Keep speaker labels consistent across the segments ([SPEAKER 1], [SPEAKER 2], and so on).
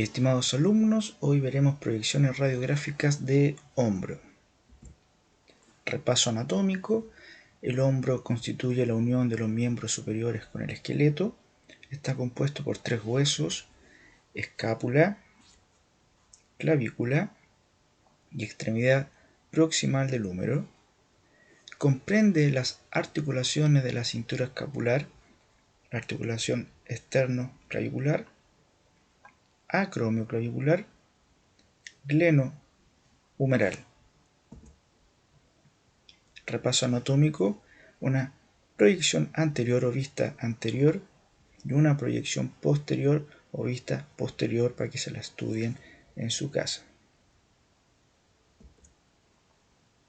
[SPEAKER 1] Estimados alumnos, hoy veremos proyecciones radiográficas de hombro. Repaso anatómico. El hombro constituye la unión de los miembros superiores con el esqueleto. Está compuesto por tres huesos: escápula, clavícula y extremidad proximal del húmero. Comprende las articulaciones de la cintura escapular, la articulación esterno-clavicular, acromioclavicular, glenohumeral. Repaso anatómico: una proyección anterior o vista anterior y una proyección posterior o vista posterior para que se la estudien en su casa.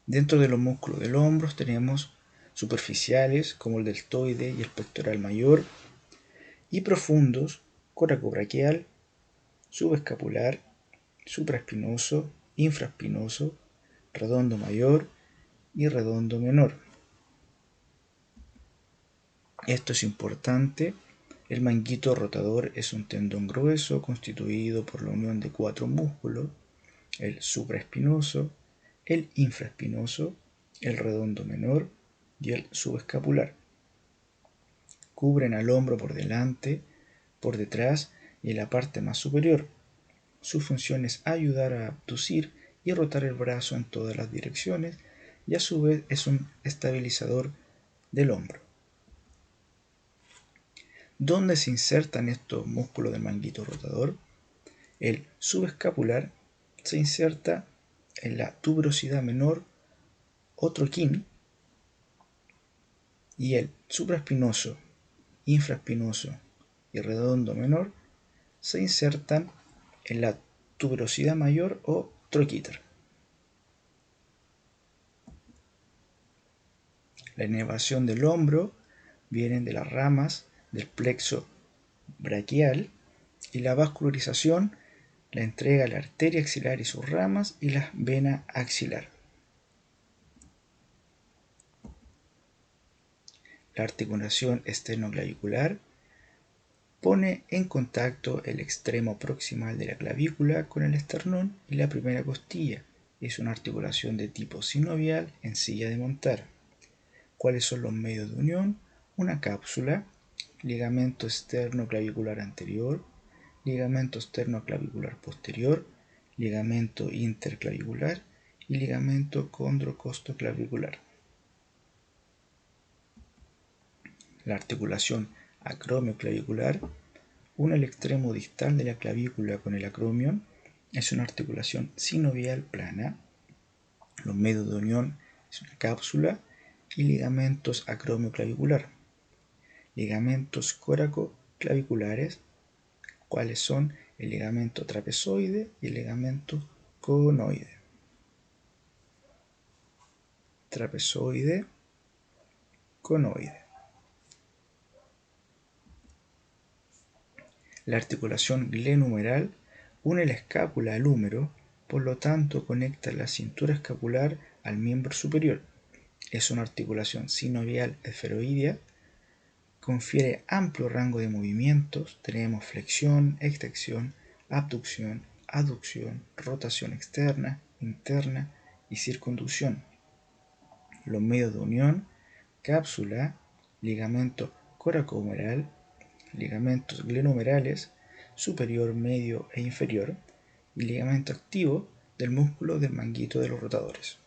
[SPEAKER 1] Dentro de los músculos del hombro tenemos superficiales como el deltoide y el pectoral mayor, y profundos: coracobraquial, subescapular, supraespinoso, infraespinoso, redondo mayor y redondo menor. Esto es importante. El manguito rotador es un tendón grueso constituido por la unión de cuatro músculos: el supraespinoso, el infraespinoso, el redondo menor y el subescapular. Cubren al hombro por delante, por detrás y en la parte más superior. Su función es ayudar a abducir y rotar el brazo en todas las direcciones, y a su vez es un estabilizador del hombro. ¿Dónde se insertan estos músculos del manguito rotador? El subescapular se inserta en la tuberosidad menor o troquín, y el supraespinoso, infraespinoso y redondo menor se insertan en la tuberosidad mayor o troquíter. La inervación del hombro viene de las ramas del plexo braquial, y la vascularización la entrega la arteria axilar y sus ramas y la vena axilar. La articulación esternoclavicular pone en contacto el extremo proximal de la clavícula con el esternón y la primera costilla. Es una articulación de tipo sinovial en silla de montar. ¿Cuáles son los medios de unión? Una cápsula, ligamento esternoclavicular anterior, ligamento esternoclavicular posterior, ligamento interclavicular y ligamento condrocostoclavicular. La articulación acromioclavicular une el extremo distal de la clavícula con el acromion. Es una articulación sinovial plana. Los medios de unión es una cápsula y ligamentos acromioclavicular. Ligamentos coracoclaviculares, cuáles son el ligamento trapezoide y el ligamento conoide. Trapezoide, conoide. La articulación glenohumeral une la escápula al húmero, por lo tanto conecta la cintura escapular al miembro superior. Es una articulación sinovial esferoidea. Confiere amplio rango de movimientos. Tenemos flexión, extensión, abducción, aducción, rotación externa, interna y circunducción. Los medios de unión: cápsula, ligamento coracohumeral, ligamentos glenohumerales superior, medio e inferior, y ligamento activo del músculo del manguito de los rotadores.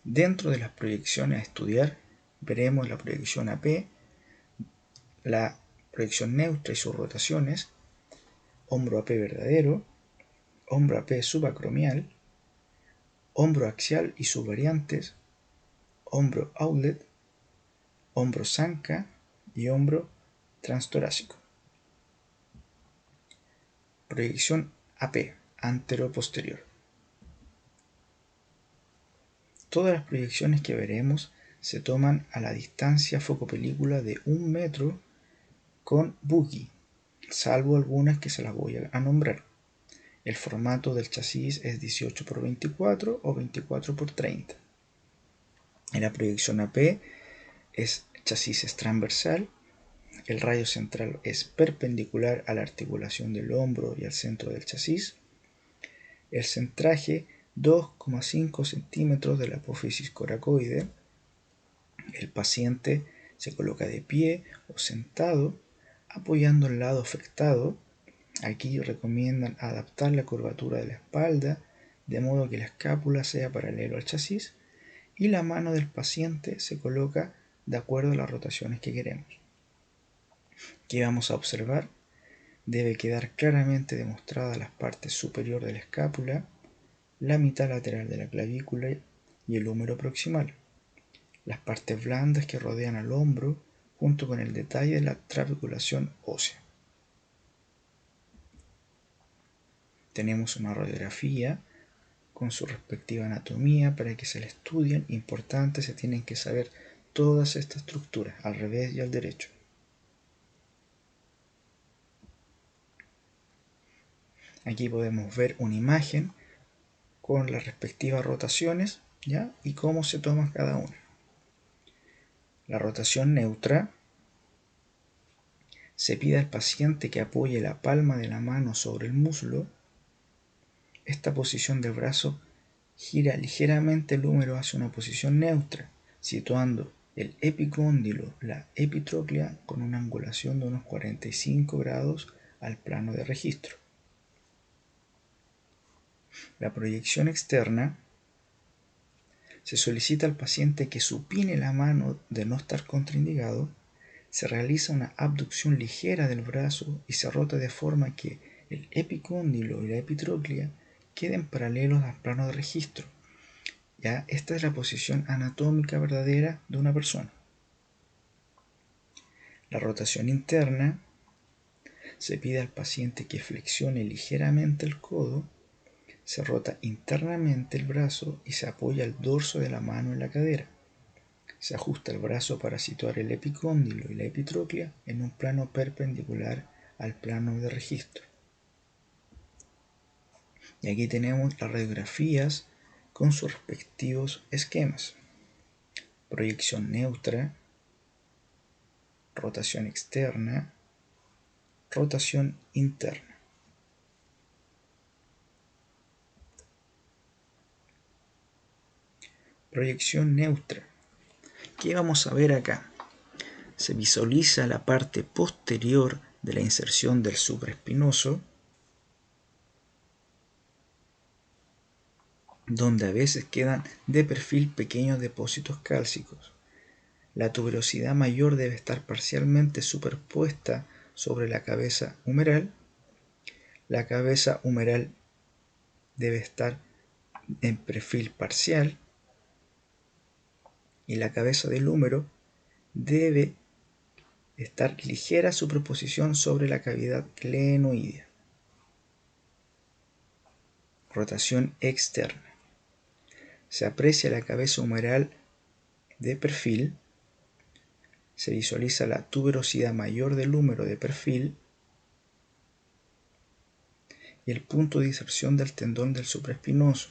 [SPEAKER 1] Dentro de las proyecciones a estudiar veremos la proyección AP, la proyección neutra y sus rotaciones, hombro AP verdadero, hombro AP subacromial, hombro axial y sus variantes, hombro outlet, hombro zanca y hombro transtorácico. Proyección AP, antero-posterior. Todas las proyecciones que veremos se toman a la distancia foco-película de 1 metro con buggy, salvo algunas que se las voy a nombrar. El formato del chasis es 18x24 o 24x30. En la proyección AP es chasis transversal, el radio central es perpendicular a la articulación del hombro y al centro del chasis. El centraje 2,5 centímetros de la apófisis coracoide. El paciente se coloca de pie o sentado apoyando el lado afectado. Aquí recomiendan adaptar la curvatura de la espalda de modo que la escápula sea paralelo al chasis y la mano del paciente se coloca de acuerdo a las rotaciones que queremos. ¿Qué vamos a observar? Debe quedar claramente demostrada la parte superior de la escápula, la mitad lateral de la clavícula y el húmero proximal, las partes blandas que rodean al hombro junto con el detalle de la trabeculación ósea. Tenemos una radiografía con su respectiva anatomía para que se la estudien. Importante, se tienen que saber todas estas estructuras, al revés y al derecho. Aquí podemos ver una imagen con las respectivas rotaciones, ¿ya? Y cómo se toma cada una. La rotación neutra: se pide al paciente que apoye la palma de la mano sobre el muslo. Esta posición del brazo gira ligeramente el húmero hacia una posición neutra, situando el epicóndilo, la epitróclea, con una angulación de unos 45 grados al plano de registro. La proyección externa: se solicita al paciente que supine la mano de no estar contraindicado, se realiza una abducción ligera del brazo y se rota de forma que el epicóndilo y la epitróclea queden paralelos al plano de registro. ¿Ya? Esta es la posición anatómica verdadera de una persona. La rotación interna: se pide al paciente que flexione ligeramente el codo, se rota internamente el brazo y se apoya el dorso de la mano en la cadera. Se ajusta el brazo para situar el epicóndilo y la epitróclea en un plano perpendicular al plano de registro. Y aquí tenemos las radiografías con sus respectivos esquemas: proyección neutra, rotación externa, rotación interna. Proyección neutra. ¿Qué vamos a ver acá? Se visualiza la parte posterior de la inserción del supraespinoso, donde a veces quedan de perfil pequeños depósitos cálcicos. La tuberosidad mayor debe estar parcialmente superpuesta sobre la cabeza humeral. La cabeza humeral debe estar en perfil parcial y la cabeza del húmero debe estar ligera superposición sobre la cavidad glenoidea. Rotación externa. Se aprecia la cabeza humeral de perfil, se visualiza la tuberosidad mayor del húmero de perfil y el punto de inserción del tendón del supraespinoso,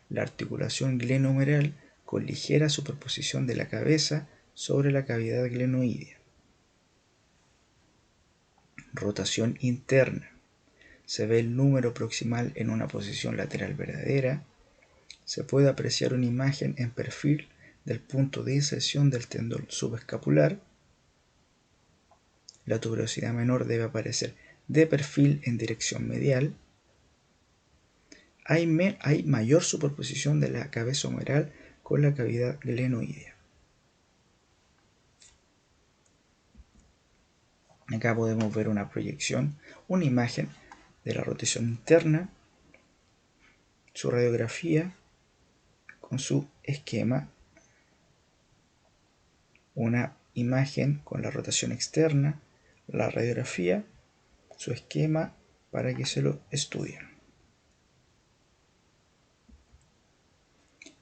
[SPEAKER 1] la articulación glenohumeral con ligera superposición de la cabeza sobre la cavidad glenoidea. Rotación interna. Se ve el número proximal en una posición lateral verdadera. Se puede apreciar una imagen en perfil del punto de inserción del tendón subescapular. La tuberosidad menor debe aparecer de perfil en dirección medial. Hay mayor superposición de la cabeza humeral con la cavidad glenoidea. Acá podemos ver una proyección, una imagen de la rotación interna, su radiografía con su esquema, una imagen con la rotación externa, la radiografía, su esquema para que se lo estudien.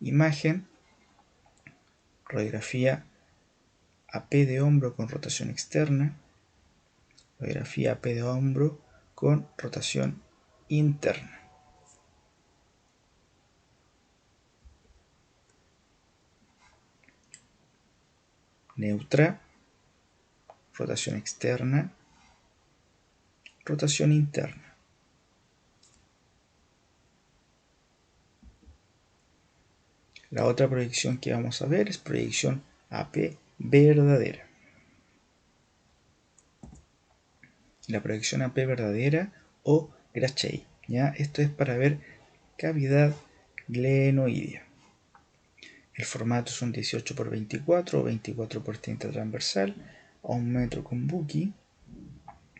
[SPEAKER 1] Imagen, radiografía AP de hombro con rotación externa, radiografía AP de hombro con rotación interna. Neutra, rotación externa, rotación interna. La otra proyección que vamos a ver es proyección AP verdadera. La proyección AP verdadera o Grachey, ¿ya? Esto es para ver cavidad glenoidea. El formato es un 18 por 24 o 24 por 30 transversal a 1 metro con Bucky.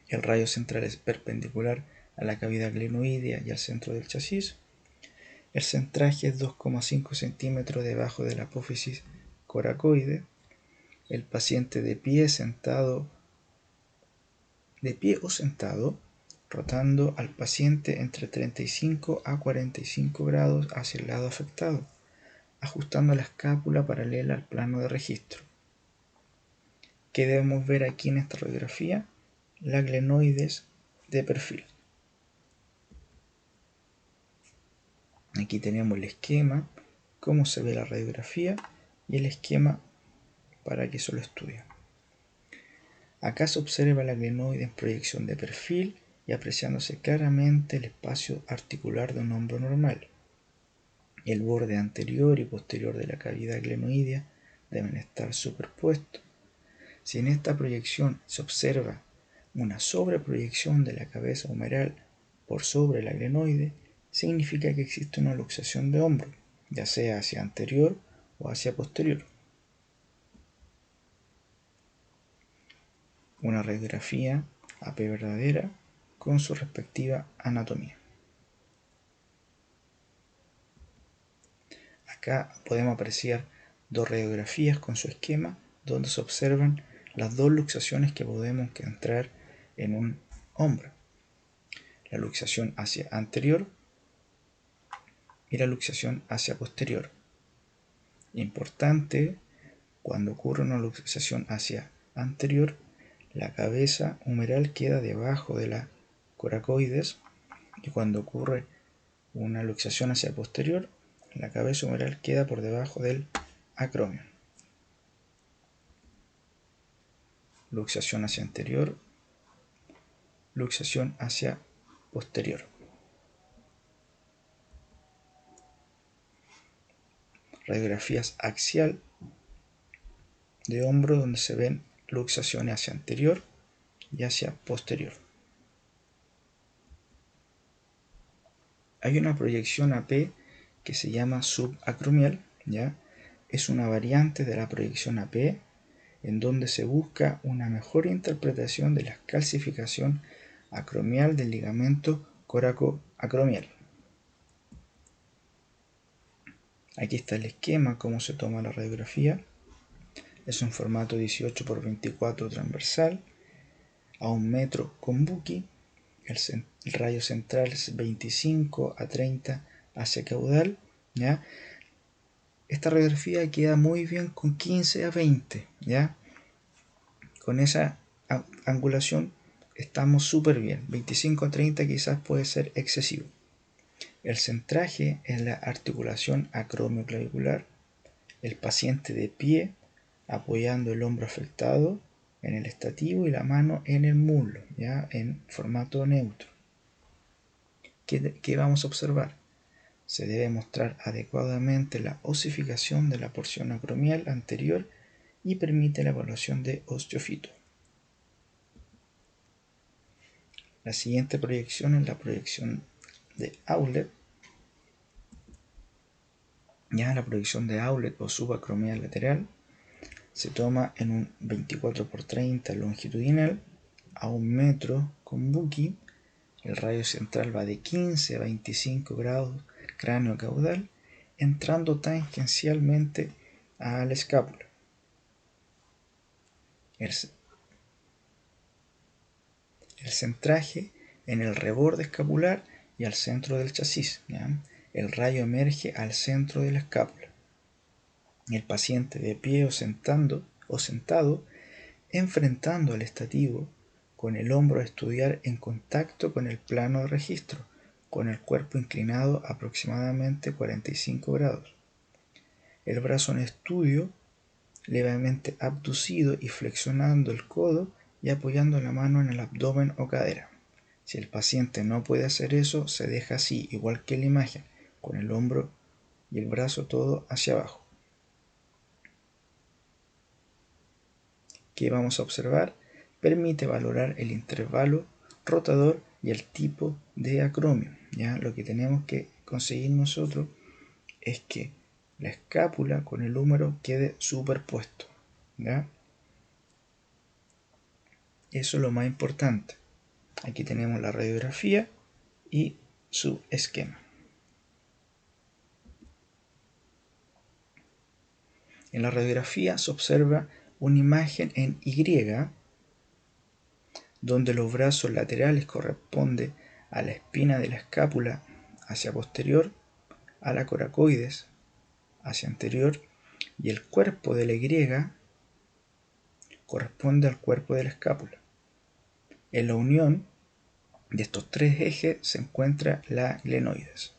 [SPEAKER 1] El rayo central es perpendicular a la cavidad glenoidea y al centro del chasis. El centraje es 2,5 centímetros debajo de la apófisis coracoide. El paciente de pie o sentado, rotando al paciente entre 35 a 45 grados hacia el lado afectado, ajustando la escápula paralela al plano de registro. ¿Qué debemos ver aquí en esta radiografía? La glenoides de perfil. Aquí tenemos el esquema, cómo se ve la radiografía y el esquema para que se lo estudie. Acá se observa la glenoide en proyección de perfil y apreciándose claramente el espacio articular de un hombro normal. El borde anterior y posterior de la cavidad glenoidea deben estar superpuestos. Si en esta proyección se observa una sobreproyección de la cabeza humeral por sobre la glenoide, significa que existe una luxación de hombro, ya sea hacia anterior o hacia posterior. Una radiografía AP verdadera con su respectiva anatomía. Acá podemos apreciar dos radiografías con su esquema donde se observan las dos luxaciones que podemos encontrar en un hombro. La luxación hacia anterior y la luxación hacia posterior. Importante, cuando ocurre una luxación hacia anterior, la cabeza humeral queda debajo de la coracoides, y cuando ocurre una luxación hacia posterior, la cabeza humeral queda por debajo del acromion. Luxación hacia anterior, luxación hacia posterior. Radiografías axial de hombro donde se ven luxaciones hacia anterior y hacia posterior. Hay una proyección AP que se llama subacromial, ¿ya? Es una variante de la proyección AP en donde se busca una mejor interpretación de la calcificación acromial del ligamento coracoacromial. Aquí está el esquema, cómo se toma la radiografía. Es un formato 18 por 24 transversal a 1 metro con Bucky. El rayo central es 25 a 30 hacia caudal, ¿ya? Esta radiografía queda muy bien con 15 a 20, ¿ya? Con esa angulación estamos súper bien. 25 a 30 quizás puede ser excesivo. El centraje es la articulación acromioclavicular. El paciente de pie apoyando el hombro afectado en el estativo y la mano en el muslo, ya en formato neutro. ¿Qué vamos a observar? Se debe mostrar adecuadamente la osificación de la porción acromial anterior y permite la evaluación de osteofito. La siguiente proyección es la proyección de Aulet. Ya la proyección de Aulet o subacromial lateral se toma en un 24 por 30 longitudinal a 1 metro con Bucky. El rayo central va de 15 a 25 grados cráneo caudal, entrando tangencialmente a la escápula. El centraje en el reborde escapular y al centro del chasis, ¿ya? El rayo emerge al centro de la escápula. El paciente de pie o sentado, enfrentando al estativo, con el hombro a estudiar en contacto con el plano de registro, con el cuerpo inclinado aproximadamente 45 grados. El brazo en estudio, levemente abducido y flexionando el codo y apoyando la mano en el abdomen o cadera. Si el paciente no puede hacer eso, se deja así, igual que en la imagen, con el hombro y el brazo todo hacia abajo. ¿Qué vamos a observar? Permite valorar el intervalo rotador y el tipo de acromio. ¿Ya? Lo que tenemos que conseguir nosotros es que la escápula con el húmero quede superpuesto. ¿Ya? Eso es lo más importante. Aquí tenemos la radiografía y su esquema. En la radiografía se observa una imagen en Y, donde los brazos laterales corresponden a la espina de la escápula hacia posterior, a la coracoides hacia anterior, y el cuerpo de la Y corresponde al cuerpo de la escápula. En la unión de estos tres ejes se encuentra la glenoides.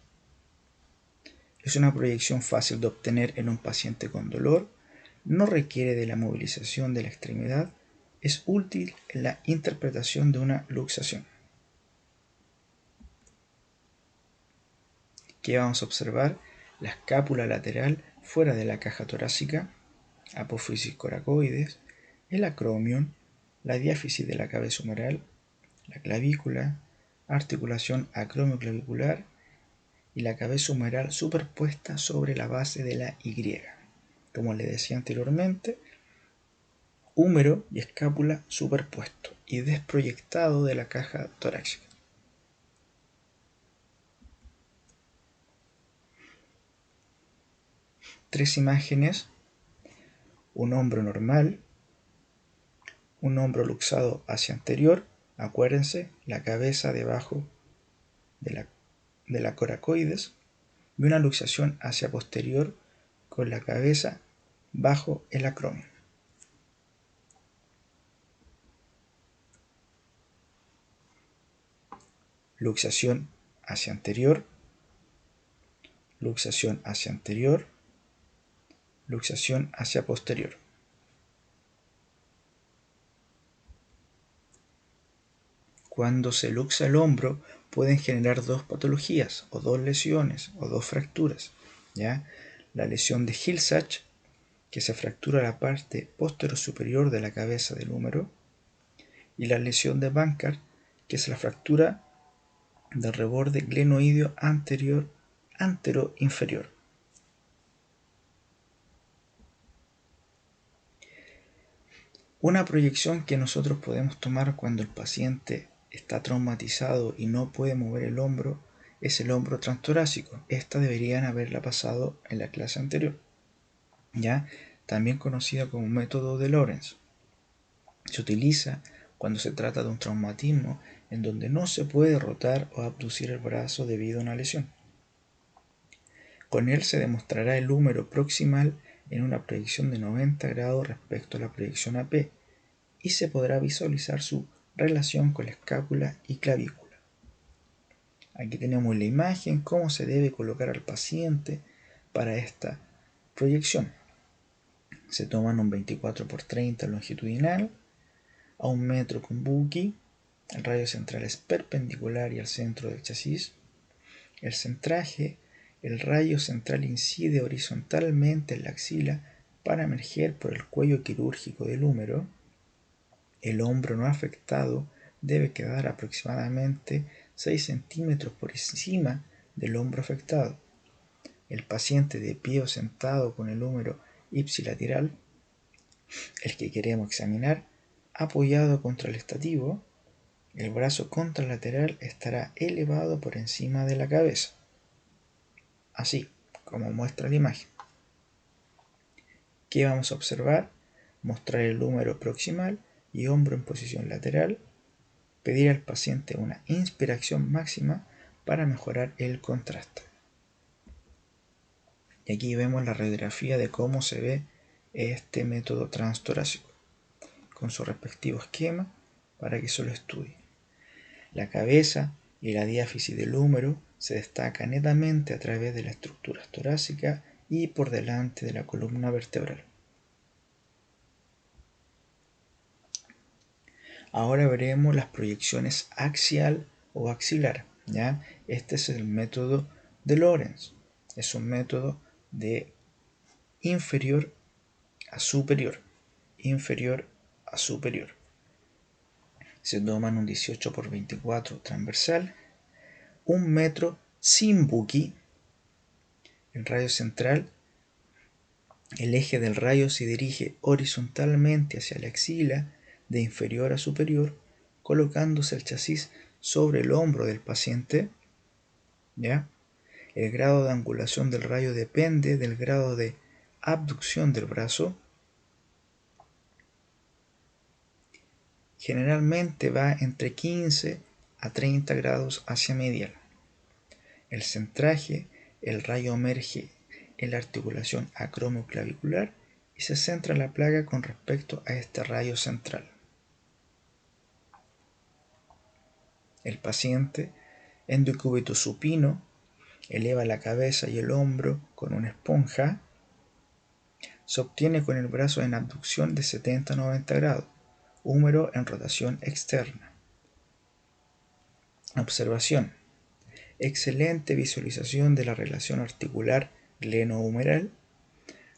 [SPEAKER 1] Es una proyección fácil de obtener en un paciente con dolor, no requiere de la movilización de la extremidad, es útil en la interpretación de una luxación. ¿Qué vamos a observar? La escápula lateral fuera de la caja torácica, apófisis coracoides, el acromion, la diáfisis de la cabeza humeral, la clavícula, articulación acromioclavicular y la cabeza humeral superpuesta sobre la base de la Y. Como les decía anteriormente, húmero y escápula superpuesto y desproyectado de la caja torácica. Tres imágenes: un hombro normal, un hombro luxado hacia anterior, acuérdense, la cabeza debajo de la coracoides, y una luxación hacia posterior con la cabeza bajo el acromio. Luxación hacia anterior, luxación hacia anterior, luxación hacia posterior. Cuando se luxa el hombro pueden generar dos patologías o dos lesiones o dos fracturas, ¿ya? La lesión de Hill-Sachs, que se fractura la parte posterior-superior de la cabeza del húmero, y la lesión de Bankart, que es la fractura del reborde glenoideo antero-inferior. Una proyección que nosotros podemos tomar cuando el paciente está traumatizado y no puede mover el hombro es el hombro transtorácico. Esta deberían haberla pasado en la clase anterior, ¿ya? También conocida como método de Lorentz. Se utiliza cuando se trata de un traumatismo en donde no se puede rotar o abducir el brazo debido a una lesión. Con él se demostrará el húmero proximal en una proyección de 90 grados respecto a la proyección AP y se podrá visualizar su relación con la escápula y clavícula. Aquí tenemos la imagen, cómo se debe colocar al paciente para esta proyección. Se toman un 24×30 longitudinal a 1 metro con Buki. El radio central es perpendicular y al centro del chasis. El centraje: el rayo central incide horizontalmente en la axila para emerger por el cuello quirúrgico del húmero. El hombro no afectado debe quedar aproximadamente 6 centímetros por encima del hombro afectado. El paciente de pie o sentado con el húmero ipsilateral, el que queremos examinar, apoyado contra el estativo, el brazo contralateral estará elevado por encima de la cabeza, así como muestra la imagen. ¿Qué vamos a observar? Mostrar el húmero proximal y hombro en posición lateral. Pedir al paciente una inspiración máxima para mejorar el contraste. Y aquí vemos la radiografía de cómo se ve este método transtorácico, con su respectivo esquema para que se lo estudie. La cabeza y la diáfisis del húmero se destaca netamente a través de la estructura torácica y por delante de la columna vertebral. Ahora veremos las proyecciones axial o axilar, ¿ya? Este es el método de Lorentz. Es un método de inferior a superior. Inferior a superior. Se toman un 18×24 transversal, un metro sin buki. El rayo central, el eje del rayo se dirige horizontalmente hacia la axila, de inferior a superior, colocándose el chasis sobre el hombro del paciente. ¿Ya? El grado de angulación del rayo depende del grado de abducción del brazo. Generalmente va entre 15 a 30 grados hacia medial. El centraje, el rayo emerge en la articulación acromioclavicular y se centra la placa con respecto a este rayo central. El paciente endocúbito supino eleva la cabeza y el hombro con una esponja. Se obtiene con el brazo en abducción de 70 a 90 grados, húmero en rotación externa. Observación. Excelente visualización de la relación articular glenohumeral,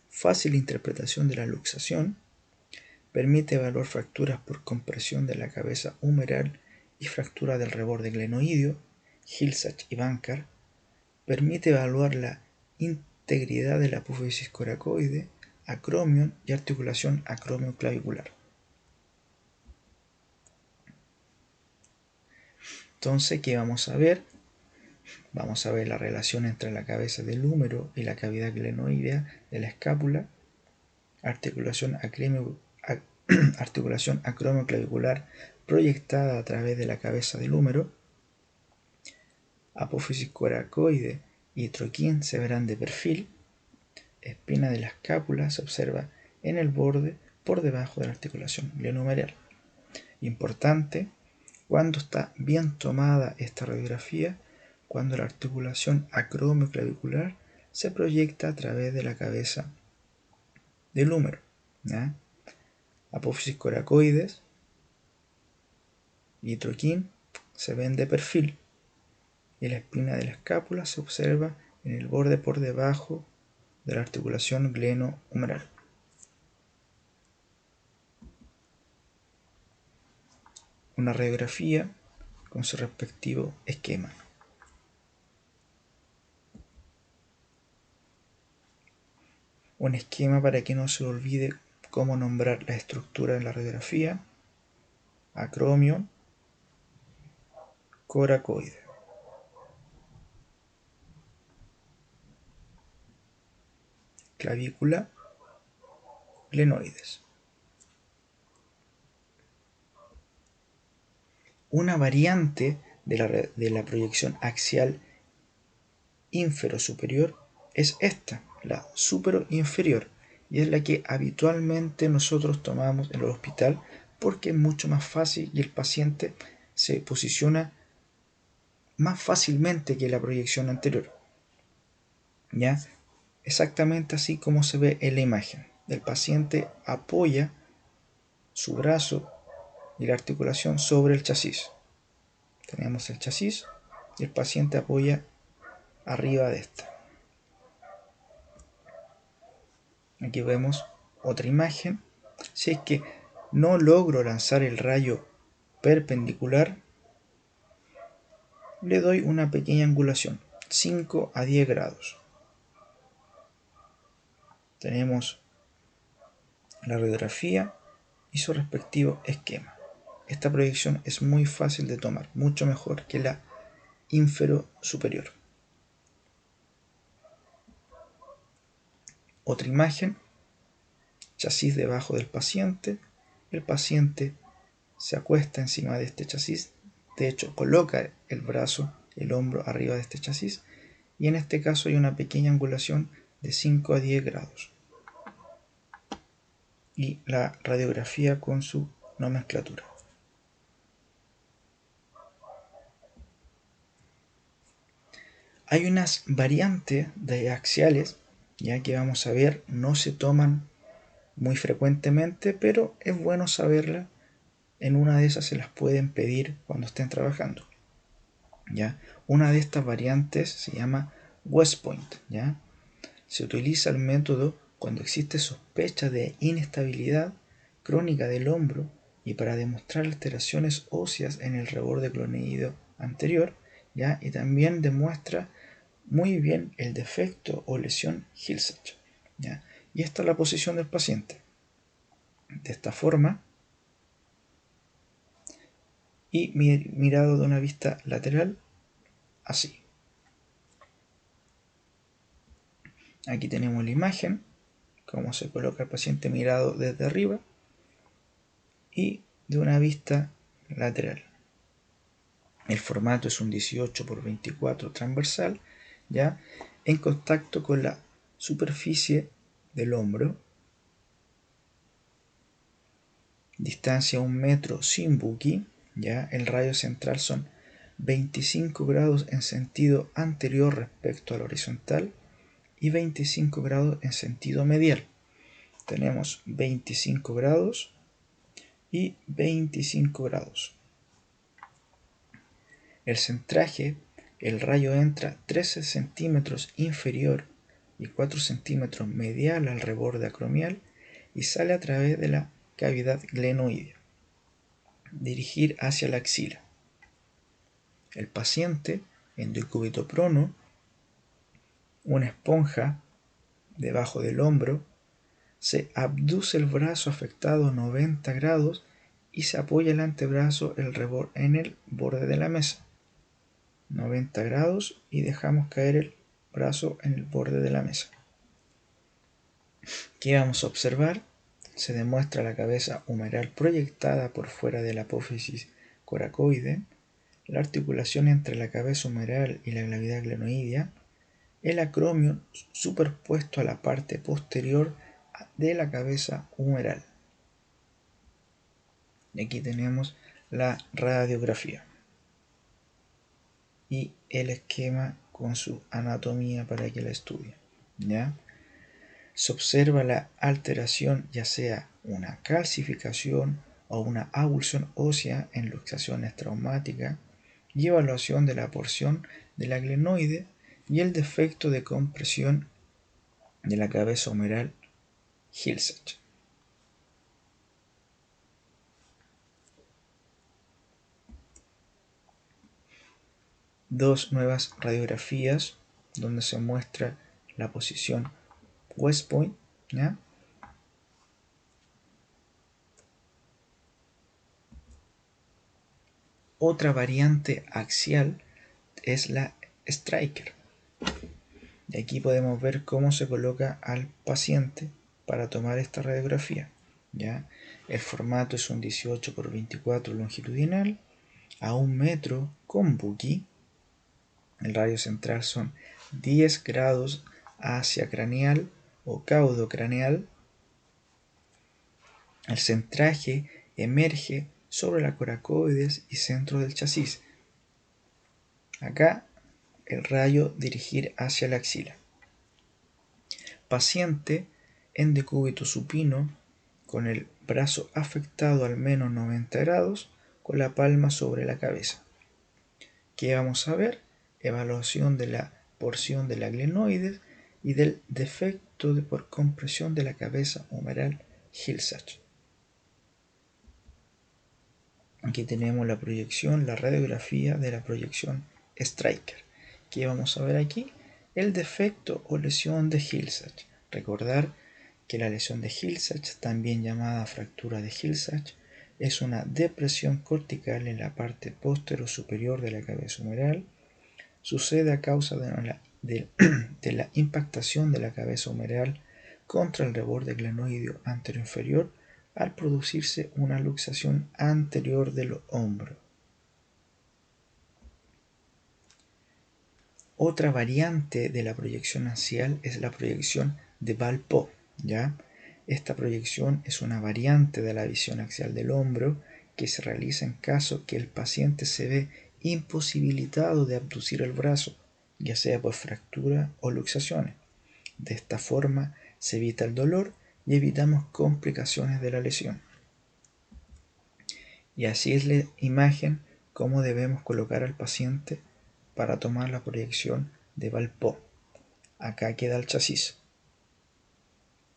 [SPEAKER 1] fácil interpretación de la luxación, permite evaluar fracturas por compresión de la cabeza humeral y fractura del reborde glenoideo, Hilsach y Bankar, permite evaluar la integridad de la apófisis coracoide, acromion y articulación acromioclavicular. Entonces, ¿qué vamos a ver? Vamos a ver la relación entre la cabeza del húmero y la cavidad glenoidea de la escápula, articulación acromioclavicular proyectada a través de la cabeza del húmero, apófisis coracoide y troquín se verán de perfil, espina de la escápula se observa en el borde por debajo de la articulación glenohumeral. Importante, cuando está bien tomada esta radiografía, cuando la articulación acromioclavicular se proyecta a través de la cabeza del húmero. ¿Ya? Apófisis coracoides y troquín se ven de perfil y la espina de la escápula se observa en el borde por debajo de la articulación glenohumeral. Una radiografía con su respectivo esquema. Un esquema para que no se olvide cómo nombrar la estructura de la radiografía: acromio, coracoide. Clavícula, glenoides. Una variante de la proyección axial infero-superior es esta, la supero-inferior, y es la que habitualmente nosotros tomamos en el hospital porque es mucho más fácil y el paciente se posiciona más fácilmente que la proyección anterior. ¿Ya? Exactamente así como se ve en la imagen. El paciente apoya su brazo y la articulación sobre el chasis. Tenemos el chasis y el paciente apoya arriba de esta. Aquí vemos otra imagen. Si es que no logro lanzar el rayo perpendicular, le doy una pequeña angulación, 5 a 10 grados. Tenemos la radiografía y su respectivo esquema. Esta proyección es muy fácil de tomar, mucho mejor que la infero-superior. Otra imagen, chasis debajo del paciente. El paciente se acuesta encima de este chasis, de hecho coloca el brazo, el hombro arriba de este chasis, y en este caso hay una pequeña angulación de 5 a 10 grados. Y la radiografía con su nomenclatura. Hay unas variantes de axiales, ya que vamos a ver, no se toman muy frecuentemente, pero es bueno saberla en una de esas se las pueden pedir cuando estén trabajando, ¿ya? Una de estas variantes se llama West Point, ¿ya? Se utiliza el método cuando existe sospecha de inestabilidad crónica del hombro y para demostrar alteraciones óseas en el reborde clonoideo anterior, ¿ya? Y también demuestra muy bien el defecto o lesión Hill-Sachs, ¿ya? Y esta es la posición del paciente. De esta forma, y mirado de una vista lateral, así. Aquí tenemos la imagen, cómo se coloca el paciente mirado desde arriba y de una vista lateral. El formato es un 18 por 24 transversal, ya en contacto con la superficie del hombro. Distancia 1 metro sin buki, ya el radio central son 25 grados en sentido anterior respecto al horizontal y 25 grados en sentido medial. Tenemos 25 grados y 25 grados. El centraje, el rayo entra 13 centímetros inferior y 4 centímetros medial al reborde acromial y sale a través de la cavidad glenoidea. Dirigir hacia la axila. El paciente en decúbito prono, una esponja debajo del hombro, se abduce el brazo afectado 90 grados y se apoya el antebrazo en el borde de la mesa. 90 grados y dejamos caer el brazo en el borde de la mesa. ¿Qué vamos a observar? Se demuestra la cabeza humeral proyectada por fuera de la apófisis coracoide, la articulación entre la cabeza humeral y la cavidad glenoidea, el acromio superpuesto a la parte posterior de la cabeza humeral. Y aquí tenemos la radiografía y el esquema con su anatomía para que la estudien, ¿ya? Se observa la alteración, ya sea una calcificación o una avulsión ósea en luxaciones traumáticas y evaluación de la porción de la glenoide y el defecto de compresión de la cabeza humeral Hill-Sachs. Dos nuevas radiografías donde se muestra la posición West Point, ¿ya? Otra variante axial es la Stryker. Y aquí podemos ver cómo se coloca al paciente para tomar esta radiografía, ¿ya? El formato es un 18 por 24 longitudinal a 1 metro con buki. El radio central son 10 grados hacia craneal o caudo craneal. El centraje emerge sobre la coracoides y centro del chasis. Acá el rayo dirigir hacia la axila. Paciente en decúbito supino con el brazo afectado al menos 90 grados con la palma sobre la cabeza. ¿Qué vamos a ver? Evaluación de la porción de la glenoides y del defecto por compresión de la cabeza humeral Hill-Sachs. Aquí tenemos la proyección, la radiografía de la proyección Stryker. ¿Qué vamos a ver aquí? El defecto o lesión de Hill-Sachs. Recordar que la lesión de Hill-Sachs, también llamada fractura de Hill-Sachs, es una depresión cortical en la parte posterior superior de la cabeza humeral. Sucede a causa de la impactación de la cabeza humeral contra el reborde glenoideo anteroinferior al producirse una luxación anterior del hombro. Otra variante de la proyección axial es la proyección de Val-Poe, ¿ya? Esta proyección es una variante de la visión axial del hombro que se realiza en caso que el paciente se ve imposibilitado de abducir el brazo, ya sea por fractura o luxaciones. De esta forma se evita el dolor y evitamos complicaciones de la lesión. Y así es la imagen cómo debemos colocar al paciente para tomar la proyección de Valpo. Acá queda el chasis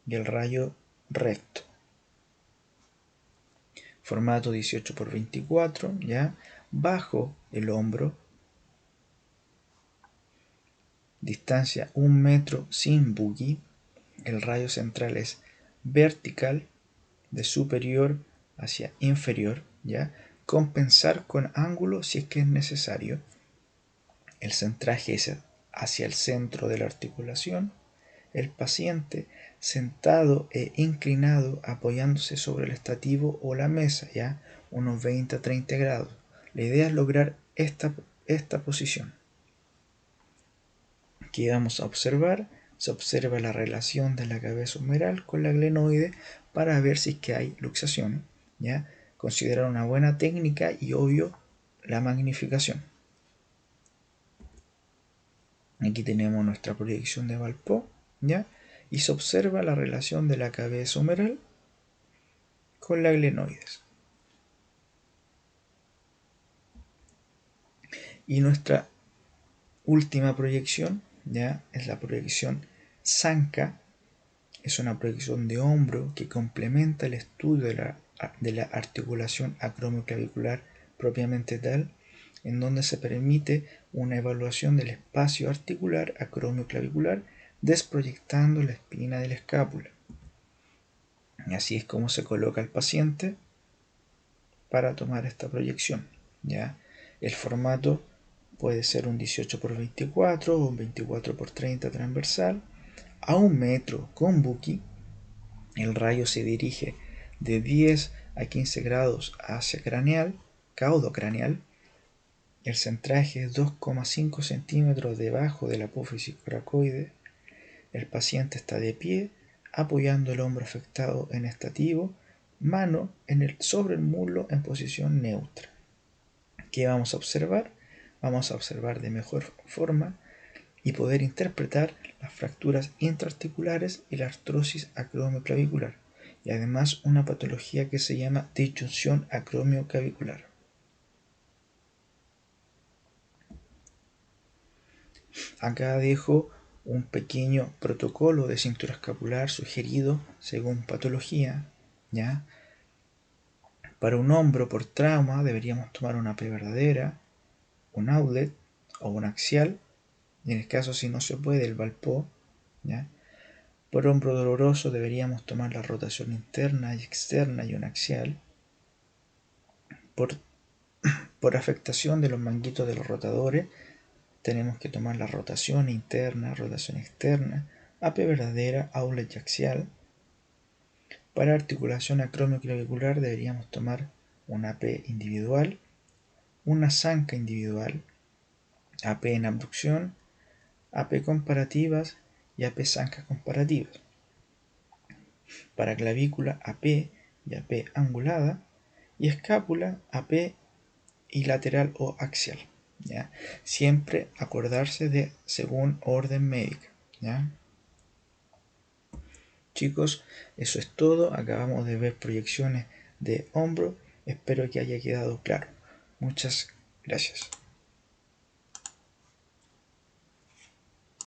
[SPEAKER 1] y el rayo recto. Formato 18x24, ya bajo el hombro, distancia 1 metro sin buggy. El rayo central es vertical, de superior hacia inferior, ya compensar con ángulo si es que es necesario. El centraje es hacia el centro de la articulación. El paciente sentado e inclinado apoyándose sobre el estativo o la mesa, ya unos 20 a 30 grados. La idea es lograr esta posición. Aquí vamos a observar, se observa la relación de la cabeza humeral con la glenoide para ver si es que hay luxación, ¿ya? Considerar una buena técnica y obvio la magnificación. Aquí tenemos nuestra proyección de Valpo, ¿ya? Y se observa la relación de la cabeza humeral con la glenoides. Y nuestra última proyección, ¿ya? Es la proyección Zanca. Es una proyección de hombro que complementa el estudio de la articulación acromioclavicular propiamente tal, en donde se permite una evaluación del espacio articular acromioclavicular desproyectando la espina de la escápula. Y así es como se coloca el paciente para tomar esta proyección, ¿ya? El formato puede ser un 18x24 o un 24x30 transversal a 1 metro con buki. El rayo se dirige de 10 a 15 grados hacia craneal, caudo craneal. El centraje es 2,5 centímetros debajo de la apófisis coracoide. El paciente está de pie, apoyando el hombro afectado en estativo, mano sobre el muslo en posición neutra. ¿Qué vamos a observar? Vamos a observar de mejor forma y poder interpretar las fracturas intraarticulares y la artrosis acromioclavicular, y además una patología que se llama disyunción acromioclavicular. Acá dejo un pequeño protocolo de cintura escapular sugerido según patología, ¿ya? Para un hombro por trauma deberíamos tomar una P verdadera, un outlet o un axial, y en el caso si no se puede el Valpo, ¿ya? Por hombro doloroso deberíamos tomar la rotación interna y externa y un axial. Por afectación de los manguitos de los rotadores tenemos que tomar la rotación interna, rotación externa, AP verdadera, outlet y axial. Para articulación acromioclavicular deberíamos tomar una AP individual, una zanca individual, AP en abducción, AP comparativas y AP zancas comparativas. Para clavícula AP y AP angulada, y escápula AP y lateral o axial, ¿ya? Siempre acordarse de según orden médica, ¿ya? Chicos, eso es todo. Acabamos de ver proyecciones de hombro. Espero que haya quedado claro. Muchas gracias.